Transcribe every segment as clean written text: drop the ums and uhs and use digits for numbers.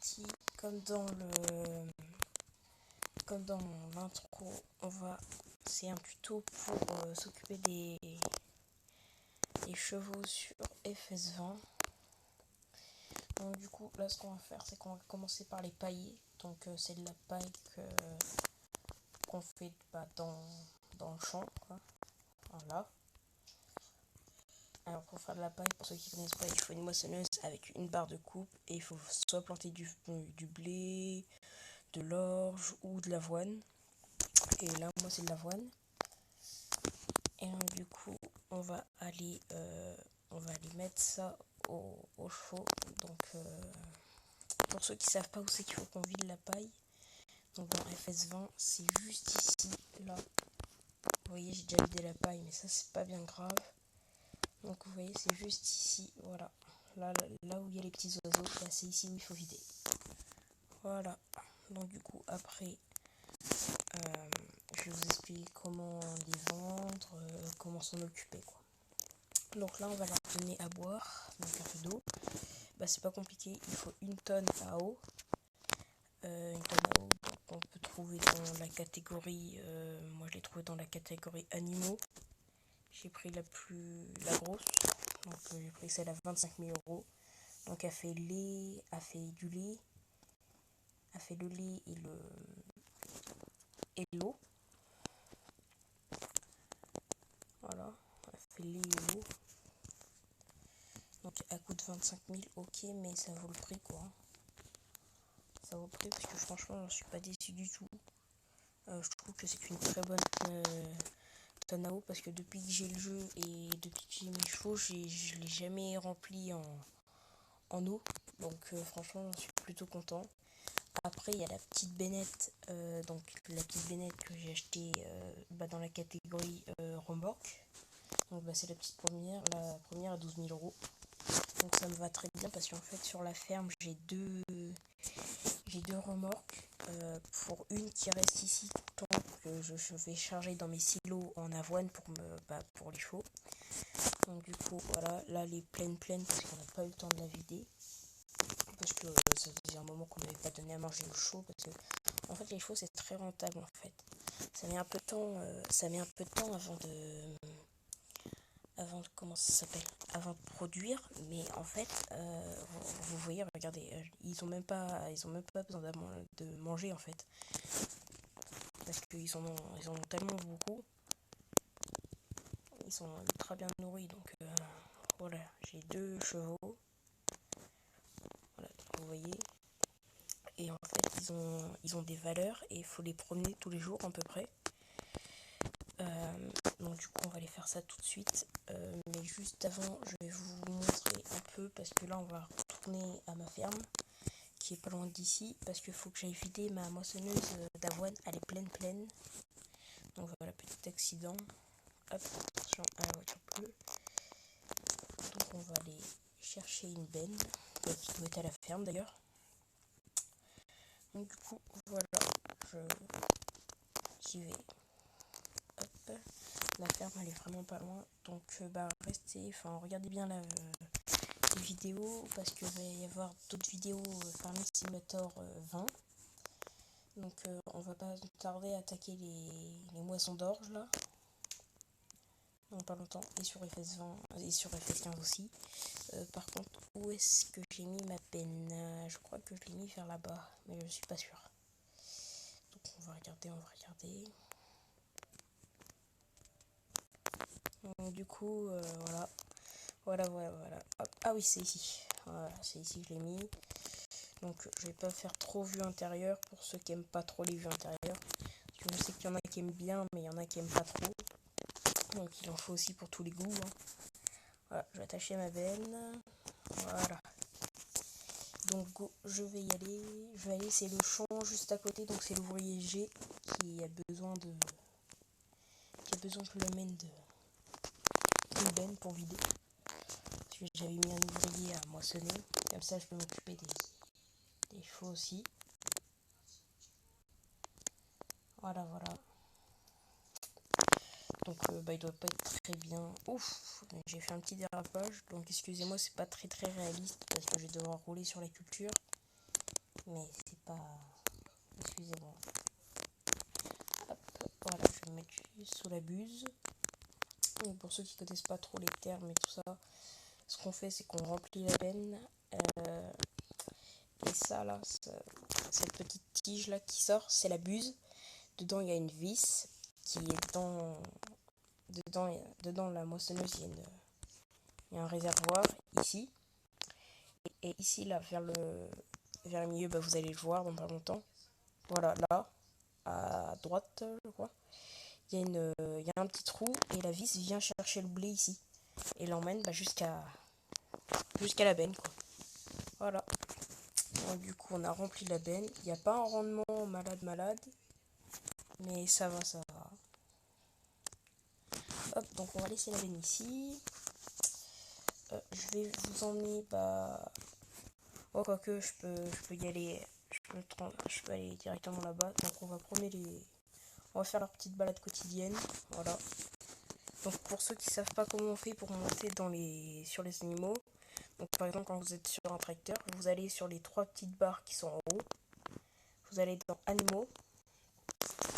parti. Comme dans l'intro, c'est un tuto pour s'occuper des chevaux sur FS20. Donc du coup, là ce qu'on va faire, c'est qu'on va commencer par les pailler. Donc c'est de la paille qu'on fait dans le champ, quoi. Voilà. Alors pour faire de la paille, pour ceux qui ne connaissent pas, il faut une moissonneuse avec une barre de coupe et il faut soit planter du blé, de l'orge ou de l'avoine. Et là, moi c'est de l'avoine. Et donc, du coup, on va aller mettre ça au chevaux. Donc pour ceux qui savent pas où c'est qu'il faut qu'on vide la paille, donc dans FS20, c'est juste ici, là. Vous voyez, j'ai déjà vidé la paille, mais ça c'est pas bien grave. Donc vous voyez, c'est juste ici, voilà. Là où il y a les petits oiseaux, là c'est ici où il faut vider. Voilà. Donc du coup, après, je vais vous expliquer comment les vendre, comment s'en occuper, quoi. Donc là, on va leur donner à boire, donc un peu d'eau. Bah c'est pas compliqué, il faut une tonne à eau. Une tonne à eau, donc on peut trouver dans la catégorie, moi je l'ai trouvé dans la catégorie animaux. J'ai pris la grosse, donc j'ai pris celle à 25 000 euros. Donc elle fait du lait, elle fait le lait et l'eau. Voilà, elle fait le lait et l'eau. Donc elle coûte 25 000, ok, mais ça vaut le prix, quoi. Ça vaut le prix parce que franchement, je suis pas déçue du tout. Je trouve que c'est une très bonne tonne à eau parce que depuis que j'ai le jeu et depuis que j'ai mes chevaux, je l'ai jamais rempli en eau. Donc franchement, je suis plutôt content. Après, il y a la petite bénette, donc la petite bénette que j'ai achetée dans la catégorie remorque. Donc c'est la petite première, la première à 12 000 euros. Donc ça me va très bien parce qu'en fait sur la ferme j'ai deux remorques. Pour une qui reste ici tout le temps que je vais charger dans mes silos en avoine pour les chevaux. Donc du coup voilà, là elle est pleine parce qu'on n'a pas eu le temps de la vider. Parce que ça faisait un moment qu'on n'avait pas donné à manger aux chevaux. Parce que en fait les chevaux c'est très rentable en fait. Ça met un peu de temps avant de comment ça s'appelle, avant de produire, mais en fait vous voyez, regardez, ils ont même pas besoin de manger en fait, parce qu'ils en ont tellement beaucoup, ils sont ultra bien nourris. Donc voilà, j'ai deux chevaux, voilà, vous voyez, et en fait ils ont des valeurs et il faut les promener tous les jours à peu près. Donc du coup on va aller faire ça tout de suite, mais juste avant je vais vous montrer un peu parce que là on va retourner à ma ferme qui est pas loin d'ici parce qu'il faut que j'aille vider ma moissonneuse d'avoine, elle est pleine. Donc voilà, petit accident, hop, attention à la voiture bleue. Donc on va aller chercher une benne qui doit être à la ferme d'ailleurs. Donc du coup voilà, j'y vais. Hop. La ferme elle est vraiment pas loin, donc regardez bien les vidéos parce qu'il va y avoir d'autres vidéos Farming Simulator 20. Donc on va pas tarder à attaquer les moissons d'orge là, dans pas longtemps, et sur FS20 et sur FS15 aussi. Par contre, où est-ce que j'ai mis ma peine? Je crois que je l'ai mis vers là-bas, mais je suis pas sûre. Donc on va regarder. Donc, du coup, voilà. Hop. Ah oui, c'est ici. Voilà, c'est ici que je l'ai mis. Donc je vais pas faire trop vue intérieure pour ceux qui aiment pas trop les vues intérieures. Parce que je sais qu'il y en a qui aiment bien, mais il y en a qui aiment pas trop. Donc il en faut aussi pour tous les goûts. Hein. Voilà, je vais attacher ma benne. Voilà. Donc je vais y aller. C'est le champ juste à côté. Donc c'est l'ouvrier G qui a besoin que je l'amène une benne pour vider. Parce que j'avais mis un ouvrier à moissonner. Comme ça je peux m'occuper des chevaux aussi. Voilà. Donc il doit pas être très bien. Ouf, j'ai fait un petit dérapage. Donc excusez-moi, c'est pas très réaliste parce que je vais devoir rouler sur la culture. mais c'est pas... Excusez-moi. Hop, voilà, je vais me mettre juste sous la buse. Et pour ceux qui connaissent pas trop les termes et tout ça, ce qu'on fait, c'est qu'on remplit la benne. Et ça, là, cette petite tige là qui sort, c'est la buse. Dedans, il y a une vis qui est dedans la moissonneuse, il y a un réservoir ici. Et ici, là, vers le milieu, bah, vous allez le voir dans pas longtemps. Voilà, là, à droite, je crois. Il y a un petit trou et la vis vient chercher le blé ici. Et l'emmène bah, jusqu'à la benne, quoi. Voilà. Donc, du coup, on a rempli la benne. Il n'y a pas un rendement malade, mais ça va, ça va. Hop, donc on va laisser la benne ici. Je vais vous emmener, bah... Oh, quoique, je peux y aller. Je peux aller directement là-bas. Donc, on va promener on va faire leur petite balade quotidienne. Voilà. Donc, pour ceux qui savent pas comment on fait pour monter sur les animaux, donc par exemple, quand vous êtes sur un tracteur, vous allez sur les 3 petites barres qui sont en haut. Vous allez dans Animaux.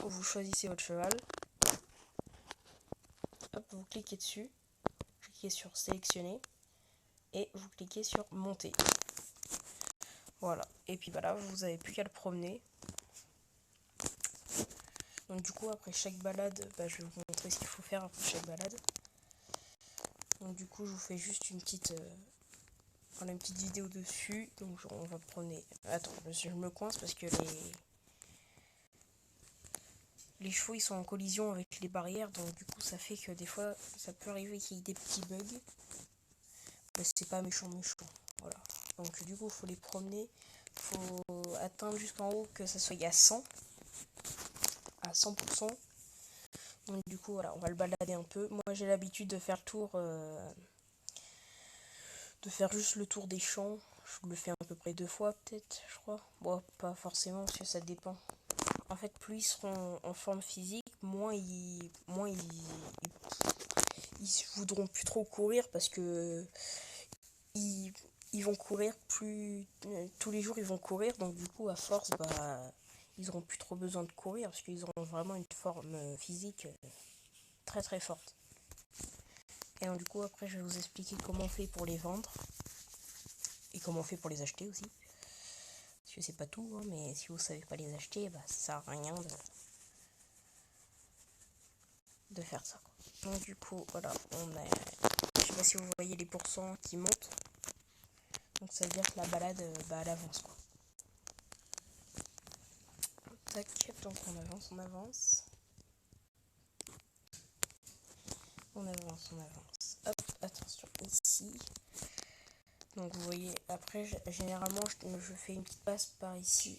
Vous choisissez votre cheval. Hop, vous cliquez dessus. Vous cliquez sur Sélectionner. Et vous cliquez sur Monter. Voilà. Et puis voilà, vous n'avez plus qu'à le promener. Donc du coup, après chaque balade, bah, je vais vous montrer ce qu'il faut faire après chaque balade. Donc du coup, je vous fais juste une petite vidéo dessus. Donc on va promener. Attends, je me coince parce que les chevaux ils sont en collision avec les barrières. Donc du coup, ça fait que des fois, ça peut arriver qu'il y ait des petits bugs. Mais c'est pas méchant. Voilà. Donc du coup, il faut les promener. Il faut atteindre jusqu'en haut que ça soit à 100%. Donc du coup, voilà, on va le balader un peu. Moi, j'ai l'habitude de faire le tour... de faire juste le tour des champs. Je le fais à peu près 2 fois peut-être, je crois. Bon, pas forcément parce que ça dépend. En fait, plus ils seront en forme physique, moins ils voudront plus trop courir parce que ils vont courir plus tous les jours ils vont courir, donc du coup à force bah ils auront plus trop besoin de courir parce qu'ils auront vraiment une forme physique très très forte. Et donc du coup après je vais vous expliquer comment on fait pour les vendre. Et comment on fait pour les acheter aussi. Parce que c'est pas tout, hein, mais si vous savez pas les acheter, bah, ça sert à rien de faire ça. Donc du coup, voilà, je sais pas si vous voyez les pourcents qui montent. Donc ça veut dire que la balade, bah, elle avance, quoi. Tac, donc on avance. On avance. Hop, attention, ici. Donc vous voyez, après, généralement, je fais une petite passe par ici.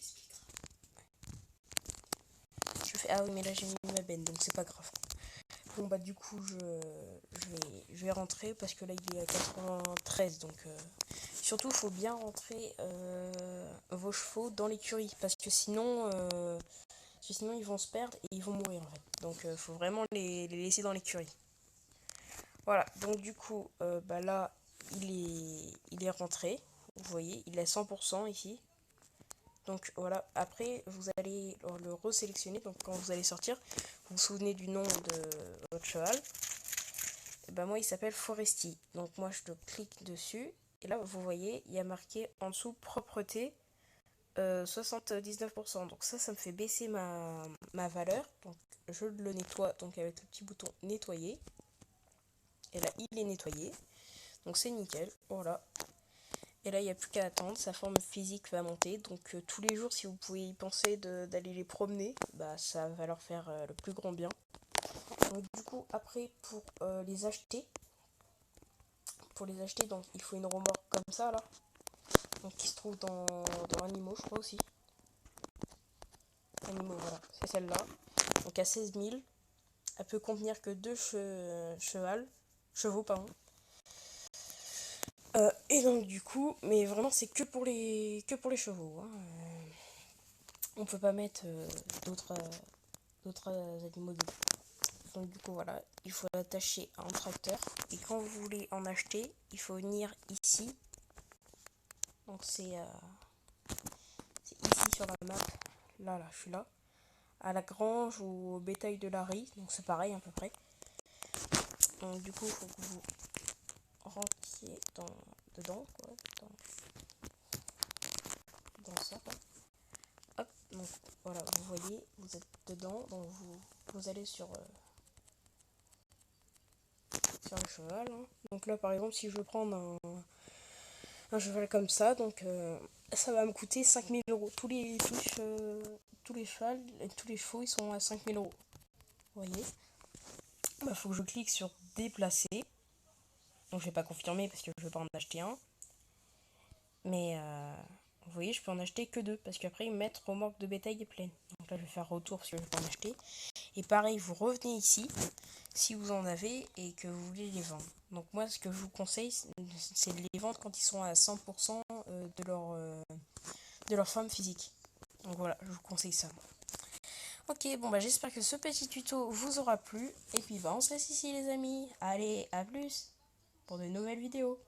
Ah oui, mais là j'ai mis ma benne, donc c'est pas grave. Bon bah du coup je vais rentrer parce que là il est à 93, donc surtout il faut bien rentrer vos chevaux dans l'écurie parce que sinon ils vont se perdre et ils vont mourir en fait. Donc faut vraiment les laisser dans l'écurie. Voilà, donc du coup bah là il est rentré, vous voyez, il est à 100% ici. Donc voilà, après vous allez le resélectionner, donc quand vous allez sortir, vous vous souvenez du nom de votre cheval. Et ben moi il s'appelle Foresti, donc moi je clique dessus, et là vous voyez, il y a marqué en dessous propreté 79%, donc ça me fait baisser ma valeur, donc je le nettoie, donc avec le petit bouton nettoyer, et là il est nettoyé, donc c'est nickel, voilà. Et là, il n'y a plus qu'à attendre, sa forme physique va monter. Donc tous les jours, si vous pouvez y penser d'aller les promener, bah ça va leur faire le plus grand bien. Donc du coup, après, pour les acheter, donc il faut une remorque comme ça, là. Donc qui se trouve dans Animaux, je crois aussi. Animaux, voilà, c'est celle-là. Donc à 16 000, elle peut contenir que 2 chevaux, pardon. Et donc du coup, mais vraiment c'est que pour les chevaux. Hein. On peut pas mettre d'autres animaux dedans. Donc du coup voilà, il faut l'attacher à un tracteur. Et quand vous voulez en acheter, il faut venir ici. Donc c'est ici sur la map, là, je suis là, à la grange ou au bétail de Larry, donc c'est pareil à peu près. Donc du coup, il faut que vous rentriez dedans, quoi, dans ça, quoi. Hop, donc voilà, vous voyez, vous êtes dedans, donc vous allez sur le cheval. Hein. Donc là, par exemple, si je veux prendre un cheval comme ça, donc ça va me coûter 5000 €. Tous les chevaux, ils sont à 5000 €. Vous voyez? Bah, faut que je clique sur déplacer. Donc je vais pas confirmer parce que je vais pas en acheter un. Mais vous voyez, je peux en acheter que 2 parce qu'après, mettre remorque de bétail est pleine. Donc là, je vais faire retour parce que je vais pas en acheter. Et pareil, vous revenez ici si vous en avez et que vous voulez les vendre. Donc moi, ce que je vous conseille, c'est de les vendre quand ils sont à 100% de leur forme physique. Donc voilà, je vous conseille ça. Ok, bon bah j'espère que ce petit tuto vous aura plu. Et puis bah on se laisse ici les amis. Allez, à plus pour de nouvelles vidéos.